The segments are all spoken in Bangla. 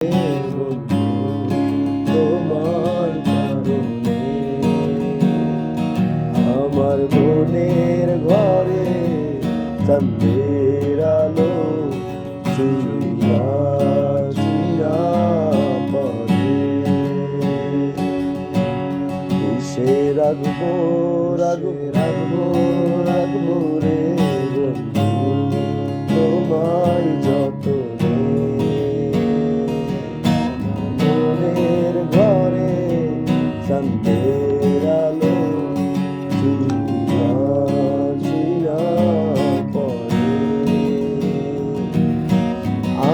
বন্ধু তোমার কারণে আমার মনের ঘরে চাঁদের আলো চুইয়া চুইয়া পড়ে। কিসে রাখবো রাখবো রাখবো রে বন্ধু তোমায় যতনে। মনের ঘরে চাঁদের আলো চুইয়া চুইয়া পড়ে।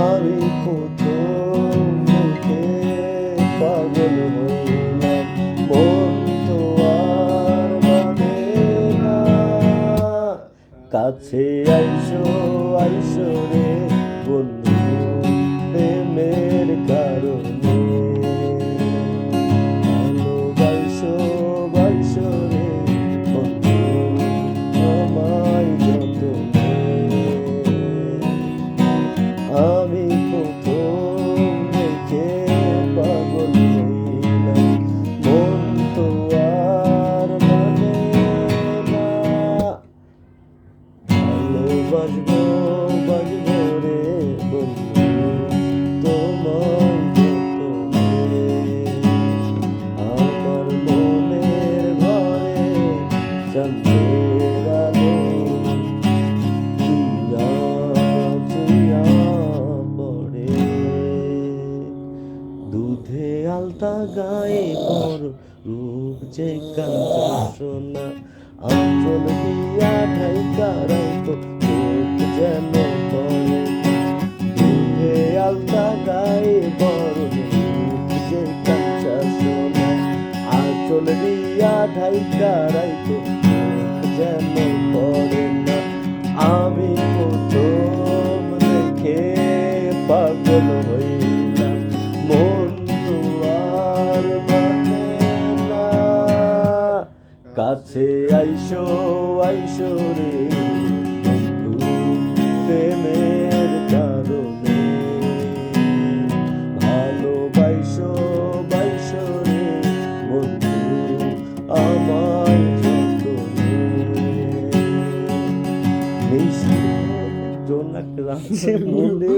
আমি প্রথম দেখে পাগল হইলাম, মন তো আর মানে না। কাছে আইসো আইসো রে বন্ধু প্রেমের কারণে। ভালোবাসো বাইসো রে বন্ধু আমায় যতনে। আমি প্রথম দেখে পাগল হইলাম, মন তো আর মানে না। ভালোবাসবো বাসবো রে বন্ধু তোমায় যতনে। আমার মনের ঘরে চাঁদের আলো চুইয়া চুইয়া পড়ে। দুধে আলতা গায়ে বড় রূপ যে কাঞ্চন সোনা, আঁচল দিয়া ঢাইকা রাখো চোখ যেন পড়ে। দুধে আলতা গায়ে বড় রূপ যে কাঞ্চন সোনা, আঁচল দিয়া ঢাইকা রাখো চোখ যেন পড়ে না। আমি প্রথম দেখে পাগল হইলাম, মন তো আর মানে না। কাছে আইসো আইসো রে বন্ধু প্রেমের কারণে। ভালোবাসো বাইসো রে বন্ধু আমায় যতনে। মিষ্টি জোনাক রাখছে মনে